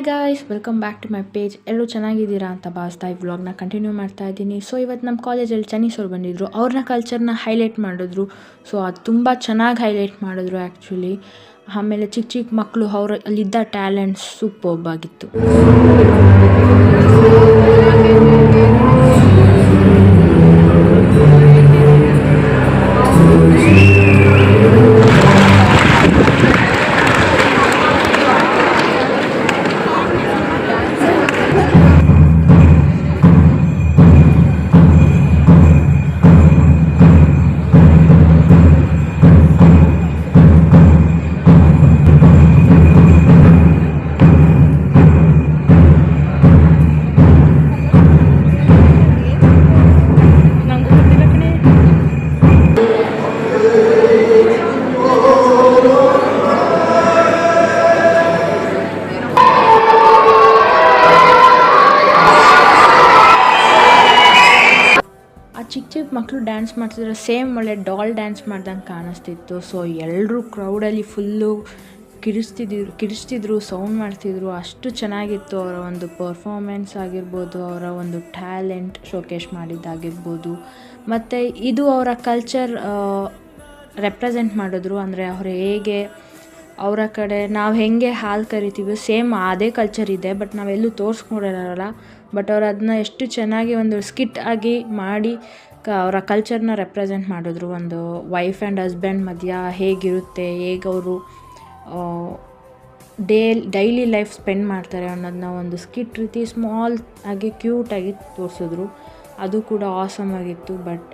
Hi guys, welcome back to my page. ಎಲ್ಲರೂ ಚೆನ್ನಾಗಿದ್ದೀರಾ ಅಂತ ಭಾವಿಸ್ತಾ ಈ ವ್ಲಾಗ್ನ ಕಂಟಿನ್ಯೂ ಮಾಡ್ತಾ ಇದ್ದೀನಿ. ಸೊ ಇವತ್ತು ನಮ್ಮ ಕಾಲೇಜಲ್ಲಿ ಚೈನೀಸ್ ಅವ್ರು ಬಂದಿದ್ದರು, ಅವ್ರನ್ನ ಕಲ್ಚರ್ನ ಹೈಲೈಟ್ ಮಾಡಿದ್ರು. ಸೊ ಅದು ತುಂಬ ಚೆನ್ನಾಗಿ ಹೈಲೈಟ್ ಮಾಡಿದ್ರು ಆ್ಯಕ್ಚುಲಿ. ಆಮೇಲೆ ಚಿಕ್ಕ ಚಿಕ್ಕ ಮಕ್ಕಳು ಅಲ್ಲಿದ್ದ ಟ್ಯಾಲೆಂಟ್ಸ್ ಸೂಪರ್ಬ್ ಆಗಿತ್ತು. ಚಿಕ್ಕ ಚಿಕ್ಕ ಮಕ್ಕಳು ಡ್ಯಾನ್ಸ್ ಮಾಡ್ತಿದ್ರು, ಸೇಮ್ ಒಳ್ಳೆ ಡಾಲ್ ಡ್ಯಾನ್ಸ್ ಮಾಡ್ದಂಗೆ ಕಾಣಿಸ್ತಿತ್ತು. ಸೊ ಎಲ್ಲರೂ ಕ್ರೌಡಲ್ಲಿ ಫುಲ್ಲು ಕಿರಿಸ್ತಿದ್ರು, ಸೌಂಡ್ ಮಾಡ್ತಿದ್ರು. ಅಷ್ಟು ಚೆನ್ನಾಗಿತ್ತು ಅವರ ಒಂದು ಪರ್ಫಾರ್ಮೆನ್ಸ್ ಆಗಿರ್ಬೋದು, ಅವರ ಒಂದು ಟ್ಯಾಲೆಂಟ್ ಶೋಕೇಶ್ ಮಾಡಿದ್ದಾಗಿರ್ಬೋದು. ಮತ್ತು ಇದು ಅವರ ಕಲ್ಚರ್ ರೆಪ್ರೆಸೆಂಟ್ ಮಾಡಿದ್ರು. ಅಂದರೆ ಅವರು ಹೇಗೆ ಅವರ ಕಡೆ ನಾವು ಹೇಗೆ ಹಾಲು ಕರಿತೀವಿ ಸೇಮ್ ಅದೇ ಕಲ್ಚರ್ ಇದೆ, ಬಟ್ ನಾವೆಲ್ಲೂ ತೋರಿಸ್ಕೊಂಡಿರಲ್ಲ. ಬಟ್ ಅವ್ರು ಅದನ್ನ ಎಷ್ಟು ಚೆನ್ನಾಗಿ ಒಂದು ಸ್ಕಿಟ್ ಆಗಿ ಮಾಡಿ ಅವರ ಕಲ್ಚರ್ನ ರೆಪ್ರೆಸೆಂಟ್ ಮಾಡಿದ್ರು. ಒಂದು ವೈಫ್ ಆ್ಯಂಡ್ ಹಸ್ಬೆಂಡ್ ಮಧ್ಯ ಹೇಗಿರುತ್ತೆ, ಹೇಗೆ ಅವರು ಡೈಲಿ ಲೈಫ್ ಸ್ಪೆಂಡ್ ಮಾಡ್ತಾರೆ ಅನ್ನೋದನ್ನ ಒಂದು ಸ್ಕಿಟ್ ರೀತಿ ಸ್ಮಾಲ್ ಆಗಿ ಕ್ಯೂಟಾಗಿ ತೋರಿಸಿದ್ರು. ಅದು ಕೂಡ ಆಸಮ್ ಆಗಿತ್ತು. ಬಟ್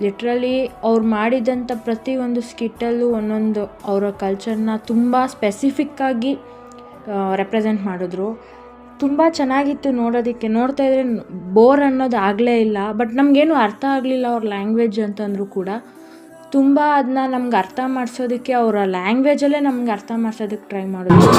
ಲಿಟ್ರಲಿ ಅವ್ರು ಮಾಡಿದಂಥ ಪ್ರತಿಯೊಂದು ಸ್ಕಿಟ್ಟಲ್ಲೂ ಒಂದೊಂದು ಅವರ ಕಲ್ಚರ್ನ ತುಂಬ ಸ್ಪೆಸಿಫಿಕ್ಕಾಗಿ ರೆಪ್ರೆಸೆಂಟ್ ಮಾಡಿದ್ರು. ತುಂಬ ಚೆನ್ನಾಗಿತ್ತು ನೋಡೋದಕ್ಕೆ. ನೋಡ್ತಾ ಇದ್ರೆ ಬೋರ್ ಅನ್ನೋದು ಆಗಲೇ ಇಲ್ಲ. ಬಟ್ ನಮಗೇನು ಅರ್ಥ ಆಗಲಿಲ್ಲ ಅವ್ರ ಲ್ಯಾಂಗ್ವೇಜ್ ಅಂತಂದರೂ ಕೂಡ ತುಂಬ ಅದನ್ನ ನಮ್ಗೆ ಅರ್ಥ ಮಾಡಿಸೋದಕ್ಕೆ ಅವರ ಲ್ಯಾಂಗ್ವೇಜಲ್ಲೇ ನಮ್ಗೆ ಅರ್ಥ ಮಾಡಿಸೋದಕ್ಕೆ ಟ್ರೈ ಮಾಡಿದ್ರು.